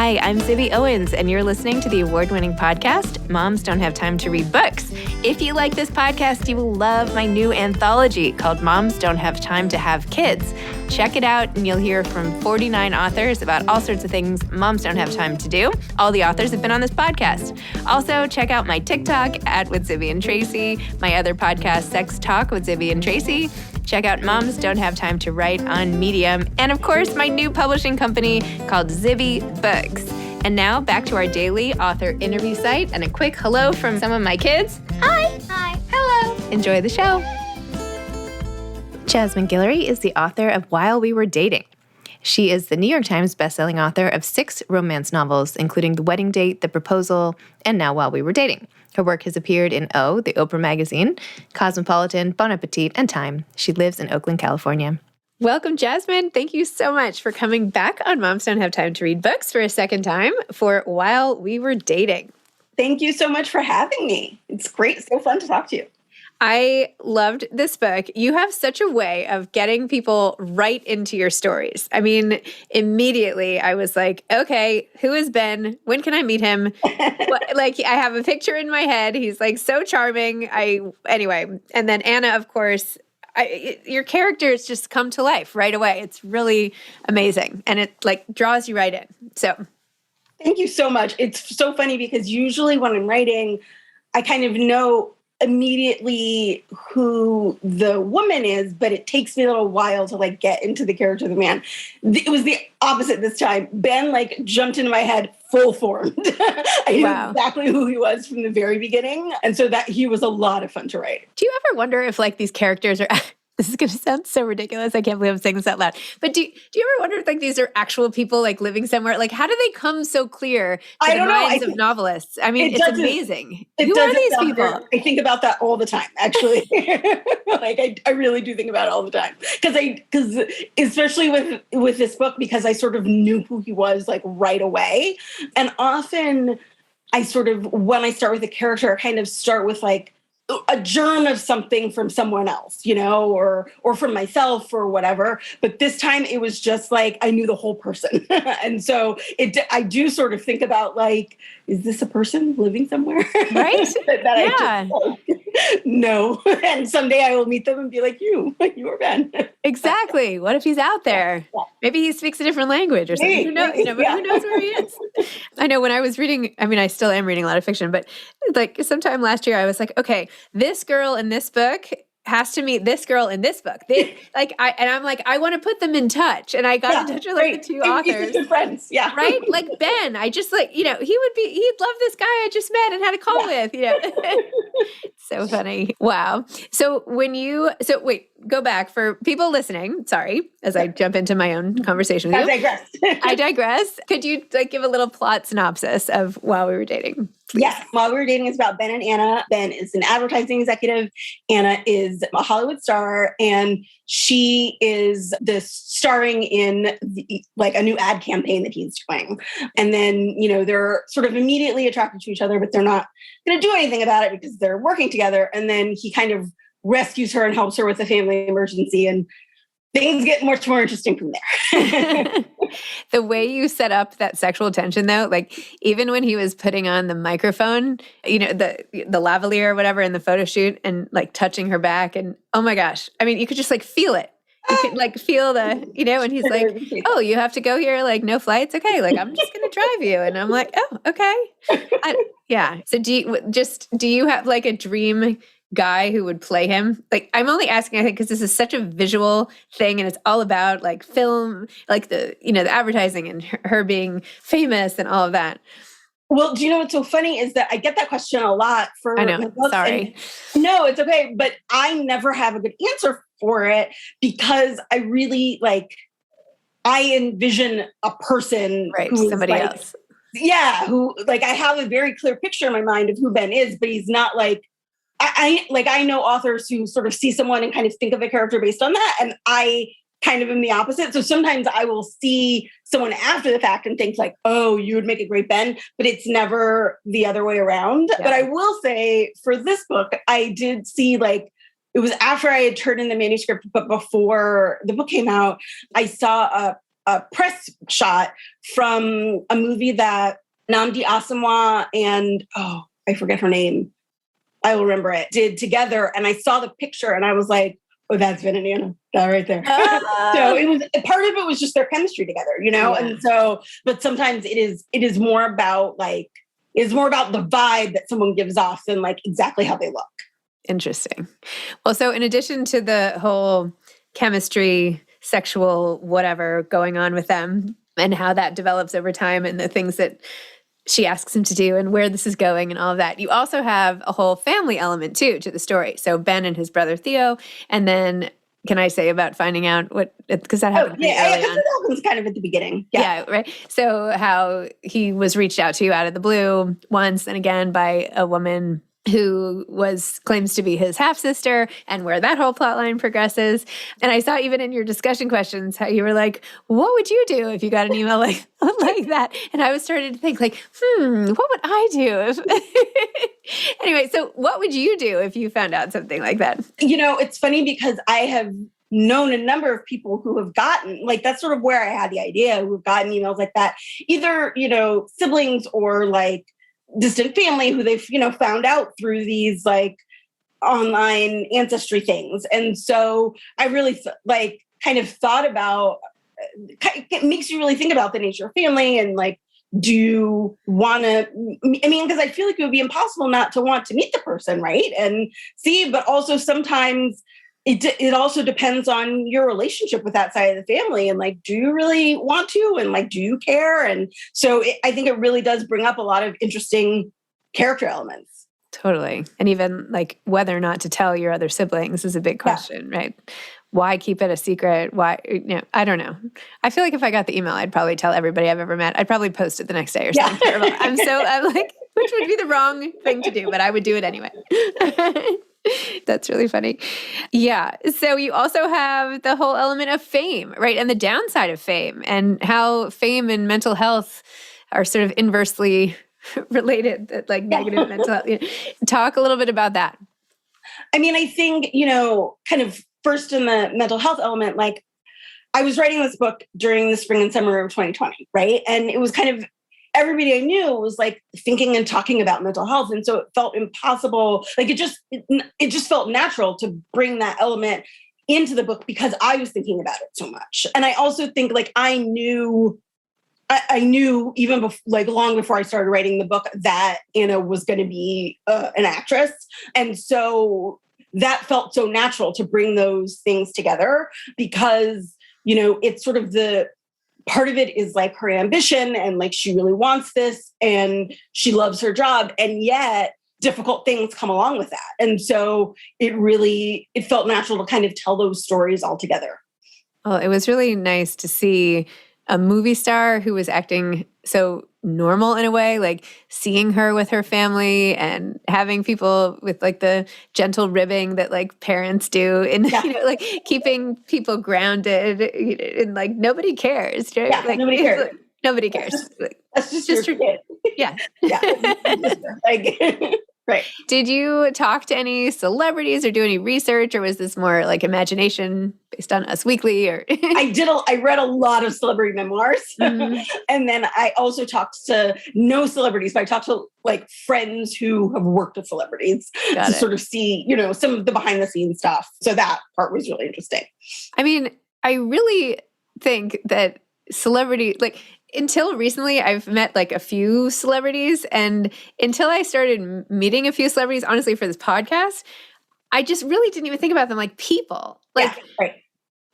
Hi, I'm Zibby Owens, and you're listening to the award-winning podcast, Moms Don't Have Time to Read Books. If you like this podcast, you will love my new anthology called Moms Don't Have Time to Have Kids. Check it out, and you'll hear from 49 authors about all sorts of things moms don't have time to do. All the authors have been on this podcast. Also, check out my TikTok @with Zibby and Tracy, my other podcast, Sex Talk with Zibby and Tracy. Check out Moms Don't Have Time to Write on Medium. And of course, my new publishing company called Zibby Books. And now back to our daily author interview site and a quick hello from some of my kids. Hi. Hi. Hello. Enjoy the show. Jasmine Guillory is the author of While We Were Dating. She is the New York Times bestselling author of 6 romance novels, including The Wedding Date, The Proposal, and now While We Were Dating. Her work has appeared in O, the Oprah magazine, Cosmopolitan, Bon Appetit, and Time. She lives in Oakland, California. Welcome, Jasmine. Thank you so much for coming back on Moms Don't Have Time to Read Books for a second time for While We Were Dating. Thank you so much for having me. It's great. So fun to talk to you. I loved this book. You have such a way of getting people right into your stories. I mean, immediately I was like, okay, who is Ben? When can I meet him? I have a picture in my head. He's like so charming. Anyway, and then Anna, of course, your characters just come to life right away. It's really amazing. And it draws you right in. So thank you so much. It's so funny because usually when I'm writing, I kind of know immediately who the woman is, but it takes me a little while to get into the character of the man. It was the opposite this time. Ben jumped into my head full formed. I knew exactly who he was from the very beginning. And so that he was a lot of fun to write. Do you ever wonder if these characters are this is going to sound so ridiculous. I can't believe I'm saying this out loud. But do you ever wonder if these are actual people living somewhere? How do they come so clear to the minds of novelists? I mean, it's amazing. Who are these people? I think about that all the time, actually. I really do think about it all the time. Because especially with this book, because I sort of knew who he was right away. And often when I start with a character, I kind of start with a germ of something from someone else, or from myself or whatever. But this time it was just I knew the whole person. And so I do sort of think about is this a person living somewhere? Right? I just no. And someday I will meet them and be like, you are Ben. Exactly. What if he's out there? Maybe he speaks a different language or something. Who knows? But who knows where he is? I know when I was reading, I still am reading a lot of fiction, but sometime last year I was like, okay, this girl in this book has to meet this girl in this book. I want to put them in touch. And I got in touch with the two authors. Good friends. Yeah. Right? Ben, he'd love this guy I just met and had a call with, It's so funny. Wow. So wait, go back for people listening. Sorry, as I jump into my own conversation with you. I digress. Could you give a little plot synopsis of While We Were Dating? Please? Yes. While We Were Dating is about Ben and Anna. Ben is an advertising executive. Anna is a Hollywood star, and she is starring in a new ad campaign that he's doing. And then, they're sort of immediately attracted to each other, but they're not going to do anything about it because they're working together. And then he kind of rescues her and helps her with a family emergency, and things get much more interesting from there. The way you set up that sexual tension, though, even when he was putting on the microphone, the lavalier or whatever in the photo shoot and touching her back, and oh my gosh, you could just feel it. You could feel the, and he's like, oh, you have to go here, no flights? Okay, I'm just going to drive you. And I'm like, oh, okay. Yeah. So do you have a dream guy who would play him? I'm only asking, I think, because this is such a visual thing and it's all about film, the advertising and her being famous and all of that. Well, do you know what's so funny is that I get that question a lot for I know. Sorry. No, it's okay. But I never have a good answer for it because I really I envision a person who's somebody else. Yeah. Who I have a very clear picture in my mind of who Ben is, but he's not I know authors who sort of see someone and kind of think of a character based on that. And I kind of am the opposite. So sometimes I will see someone after the fact and think oh, you would make a great Ben, but it's never the other way around. Yeah. But I will say for this book, I did see it was after I had turned in the manuscript, but before the book came out, I saw press shot from a movie that Namdi Asamoah and, I forget her name, I will remember it, did together. And I saw the picture and I was like, oh, that's Vin and Anna. That right there. So it was, part of it was just their chemistry together, Yeah. And so, but sometimes it is more about the vibe that someone gives off than like exactly how they look. Interesting. Well, so in addition to the whole chemistry, sexual, whatever going on with them and how that develops over time and the things that she asks him to do and where this is going and all of that, you also have a whole family element too to the story. So Ben and his brother Theo, and then can I say about finding out what, because that happened pretty early on. That happens kind of at the beginning. Yeah, right. So how he was reached out to out of the blue once and again by a woman who claims to be his half-sister, and where that whole plot line progresses. And I saw even in your discussion questions how you were like, what would you do if you got an email like that? And I was starting to think like, what would I do? Anyway, so what would you do if you found out something like that? It's funny because I have known a number of people who have gotten, like, that's sort of where I had the idea, who have gotten emails like that, either, siblings or like distant family who they've, found out through these like online ancestry things. And so I really kind of thought about, it makes you really think about the nature of family and like, do you want to, because I feel like it would be impossible not to want to meet the person, right? And see, but also sometimes it also depends on your relationship with that side of the family. And like, do you really want to? And like, do you care? And so I think it really does bring up a lot of interesting character elements. Totally. And even like whether or not to tell your other siblings is a big question, right? Why keep it a secret? Why, I don't know. I feel like if I got the email, I'd probably tell everybody I've ever met. I'd probably post it the next day or something terrible. I'm like, which would be the wrong thing to do, but I would do it anyway. That's really funny. Yeah. So you also have the whole element of fame, right? And the downside of fame and how fame and mental health are sort of inversely related, like negative mental health. Talk a little bit about that. I think, kind of first in the mental health element, like I was writing this book during the spring and summer of 2020, right? And it was kind of, everybody I knew was like thinking and talking about mental health. And so it felt impossible. Like it just felt natural to bring that element into the book because I was thinking about it so much. And I also think like I knew even long before I started writing the book that Anna was going to be an actress. And so that felt so natural to bring those things together because, it's sort of the part of it is like her ambition and like she really wants this and she loves her job. And yet difficult things come along with that. And so it felt natural to kind of tell those stories all together. Well, it was really nice to see a movie star who was acting so normal in a way, like seeing her with her family and having people with like the gentle ribbing that like parents do and, like keeping people grounded and like nobody cares. Right? Yeah, like, nobody cares. Like, nobody cares. That's just your kid. Yeah. Right. Did you talk to any celebrities or do any research, or was this more like imagination based on Us Weekly? Or I read a lot of celebrity memoirs, and then I also talked to no celebrities, but I talked to like friends who have worked with celebrities to sort of see, some of the behind the scenes stuff. So that part was really interesting. I really think that celebrity, like, until recently, I've met like a few celebrities, and until I started meeting a few celebrities, honestly, for this podcast, I just really didn't even think about them like people. Like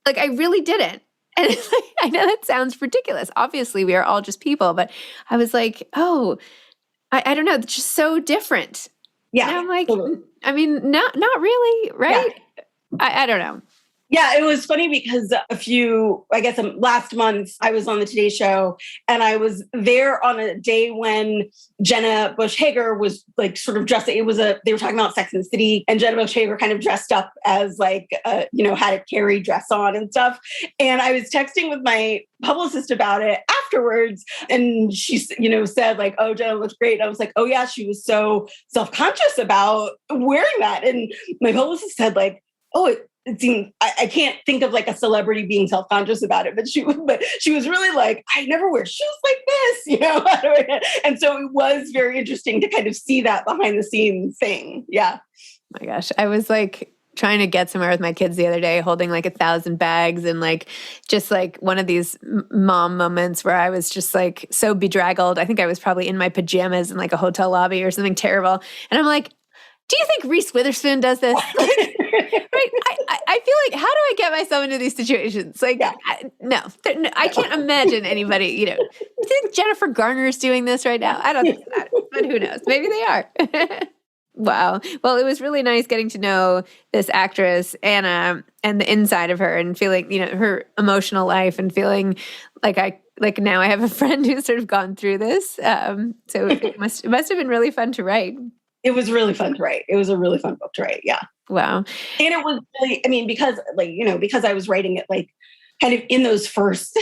I really didn't. And it's like, I know that sounds ridiculous. Obviously, we are all just people, but I was like, oh, I don't know, it's just so different. Yeah. And I'm like, totally. Not really, right? Yeah. I don't know. Yeah, it was funny because last month I was on the Today Show and I was there on a day when Jenna Bush Hager was like sort of dressed. They were talking about Sex and the City and Jenna Bush Hager kind of dressed up as like, had a Carrie dress on and stuff. And I was texting with my publicist about it afterwards. And she, said like, oh, Jenna looks great. And I was like, oh yeah, she was so self-conscious about wearing that. And my publicist said like, oh, it seemed, I can't think of like a celebrity being self-conscious about it, but she was really like, I never wear shoes like this, and so it was very interesting to kind of see that behind the scenes thing. Yeah. Oh my gosh. I was like trying to get somewhere with my kids the other day, holding like 1,000 bags and like, just like one of these mom moments where I was just like so bedraggled. I think I was probably in my pajamas in like a hotel lobby or something terrible. And I'm like, do you think Reese Witherspoon does this? Like, right? I feel like, how do I get myself into these situations? Like, yeah. No, I can't imagine anybody, do you think Jennifer Garner is doing this right now? I don't think that, but who knows? Maybe they are. Wow. Well, it was really nice getting to know this actress, Anna, and the inside of her and feeling, her emotional life and feeling like now I have a friend who's sort of gone through this. So it must have been really fun to write. It was really fun to write. It was a really fun book to write. Yeah. Wow. And it was really, because because I was writing it like kind of in those first,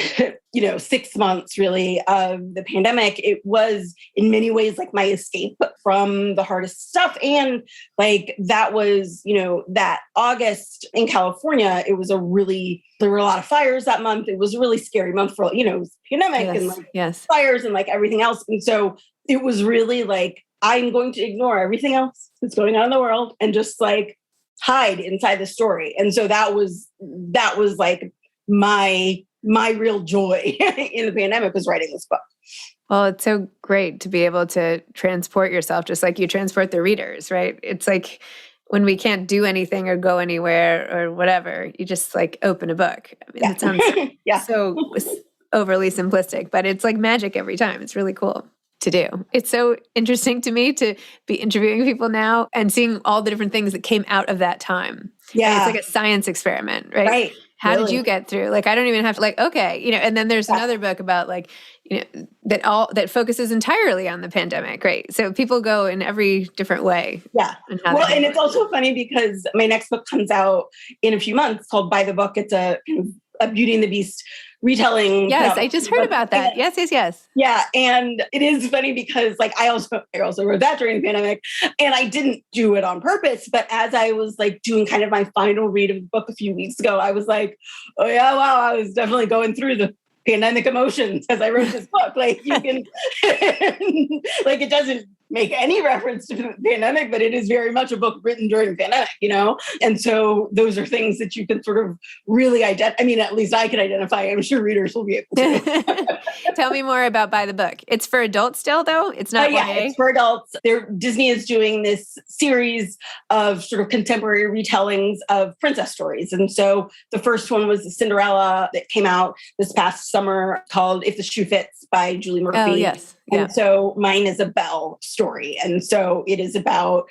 6 months really of the pandemic, it was in many ways like my escape from the hardest stuff. And like, that was, that August in California, there were a lot of fires that month. It was a really scary month for, it was pandemic and fires and like everything else. And so it was really like, I'm going to ignore everything else that's going on in the world and just like hide inside the story. And so that was like my real joy in the pandemic, was writing this book. Well, it's so great to be able to transport yourself just like you transport the readers, right? It's like when we can't do anything or go anywhere or whatever, you just like open a book. I mean, it sounds so overly simplistic, but it's like magic every time. It's really cool to do. It's so interesting to me to be interviewing people now and seeing all the different things that came out of that time. Yeah. It's like a science experiment, right? Right. How did you get through? Like, I don't even have to like, okay, and then there's another book about like, that focuses entirely on the pandemic, right? So people go in every different way. Yeah. And it's also funny because my next book comes out in a few months called By the Book. It's a kind of a Beauty and the Beast retelling. Yes, I just heard about that. Yes. Yeah. And it is funny because like I also wrote that during the pandemic, and I didn't do it on purpose. But as I was like doing kind of my final read of the book a few weeks ago, I was like, oh yeah, wow, I was definitely going through the pandemic emotions as I wrote this book. Like you can, like it doesn't make any reference to the pandemic, but it is very much a book written during the pandemic, And so those are things that you can sort of really identify. I mean, at least I can identify. I'm sure readers will be able to. Tell me more about By the Book. It's for adults still, though? It's not YA? It's for adults. Disney is doing this series of sort of contemporary retellings of princess stories. And so the first one was Cinderella that came out this past summer called If the Shoe Fits by Julie Murphy. Oh, yes. Yeah. And so mine is a Belle story. And so it is about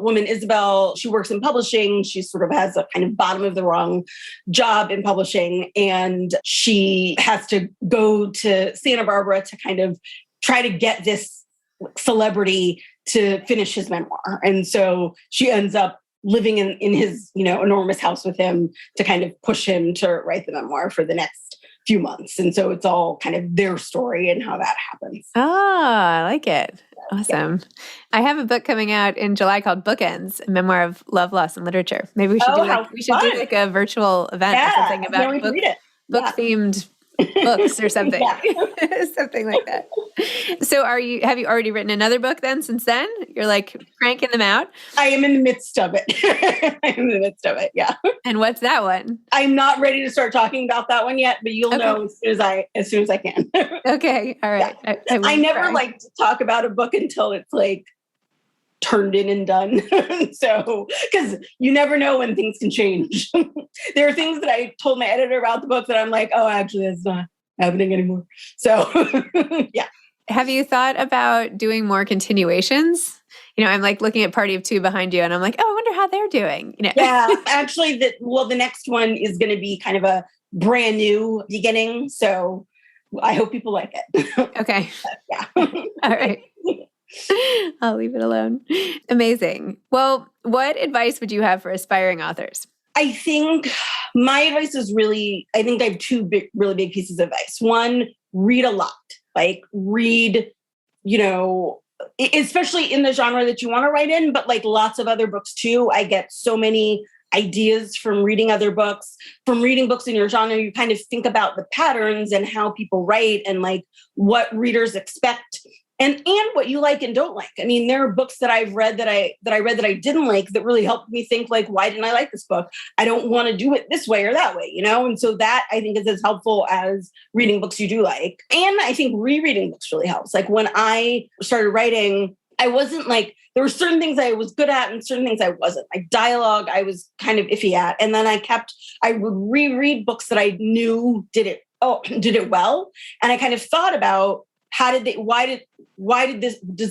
woman, Isabel. She works in publishing. She sort of has a kind of bottom of the rung job in publishing. And she has to go to Santa Barbara to kind of try to get this celebrity to finish his memoir. And so she ends up living in his, enormous house with him to kind of push him to write the memoir for the next few months. And so it's all kind of their story and how that happens. Oh, I like it. Awesome. Yeah. I have a book coming out in July called Bookends, a memoir of love, loss, and literature. Maybe we should do like a virtual event or something about book-themed books or something. Something like that. So have you already written another book then since then? You're like cranking them out? I am in the midst of it. Yeah. And what's that one? I'm not ready to start talking about that one yet, but you'll know as soon as I can. Okay. All right. Yeah. I never like to talk about a book until it's like turned in and done. So, because you never know when things can change. There are things that I told my editor about the book that I'm like, oh, actually, that's not happening anymore. So, yeah. Have you thought about doing more continuations? I'm like looking at Party of Two behind you and I'm like, oh, I wonder how they're doing. Yeah, actually, the next one is going to be kind of a brand new beginning. So I hope people like it. Okay. Yeah. All right. I'll leave it alone. Amazing. Well, what advice would you have for aspiring authors? I think my advice is I think I have two really big pieces of advice. One, read a lot. Like read, especially in the genre that you want to write in, but like lots of other books too. I get so many ideas from reading other books, from reading books in your genre. You kind of think about the patterns and how people write and like what readers expect and what you like and don't like. I mean, there are books that I've read that I didn't like that really helped me think like, why didn't I like this book? I don't want to do it this way or that way, you know? And so that I think is as helpful as reading books you do like. And I think rereading books really helps. Like when I started writing, I wasn't like, there were certain things I was good at and certain things I wasn't. Like dialogue, I was kind of iffy at. And then I would reread books that I knew did it well. And I kind of thought about does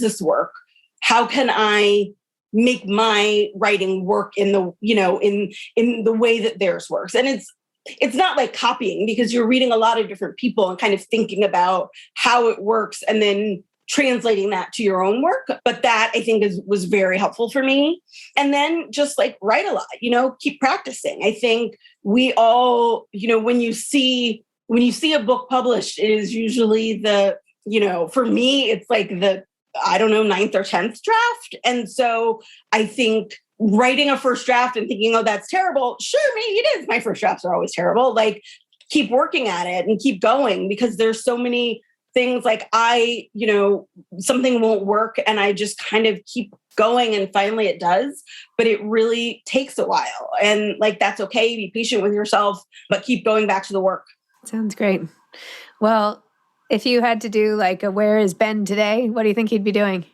this work? How can I make my writing work in the, you know, in the way that theirs works? And it's not like copying because you're reading a lot of different people and kind of thinking about how it works and then translating that to your own work. But that I think was very helpful for me. And then just like write a lot, you know, keep practicing. I think we all, you know, when you see a book published, it is usually for me, it's like the, I don't know, 9th or 10th draft. And so I think writing a first draft and thinking, oh, that's terrible. Sure, maybe it is. My first drafts are always terrible. Like keep working at it and keep going because there's so many things like something won't work and I just kind of keep going and finally it does, but it really takes a while. And like, that's okay. Be patient with yourself, but keep going back to the work. Sounds great. Well, if you had to do like a where is Ben today, what do you think he'd be doing?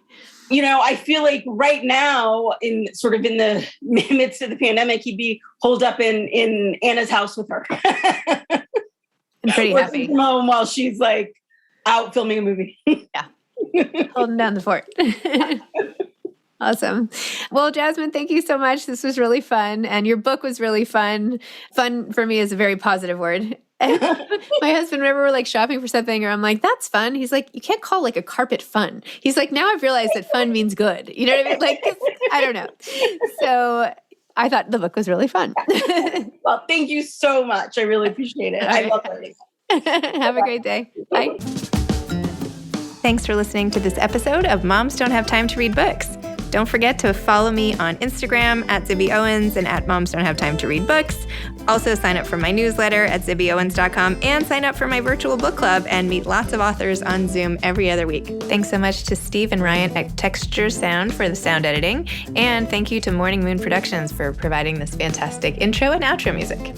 You know, I feel like right now in the midst of the pandemic, he'd be holed up in Anna's house with her. I'm pretty happy. From home while she's like out filming a movie. Yeah. Holding down the fort. Awesome. Well, Jasmine, thank you so much. This was really fun. And your book was really fun. Fun for me is a very positive word. My husband, whenever we're like shopping for something or I'm like, that's fun. He's like, you can't call like a carpet fun. He's like, now I've realized that fun means good. You know what I mean? Like, I don't know. So I thought the book was really fun. Well, thank you so much. I really appreciate it. I love learning. Have a great day. Bye. Thanks for listening to this episode of Moms Don't Have Time to Read Books. Don't forget to follow me on Instagram at Zibby Owens and at Moms Don't Have Time to Read Books. Also sign up for my newsletter at zibbyowens.com and sign up for my virtual book club and meet lots of authors on Zoom every other week. Thanks so much to Steve and Ryan at Texture Sound for the sound editing. And thank you to Morning Moon Productions for providing this fantastic intro and outro music.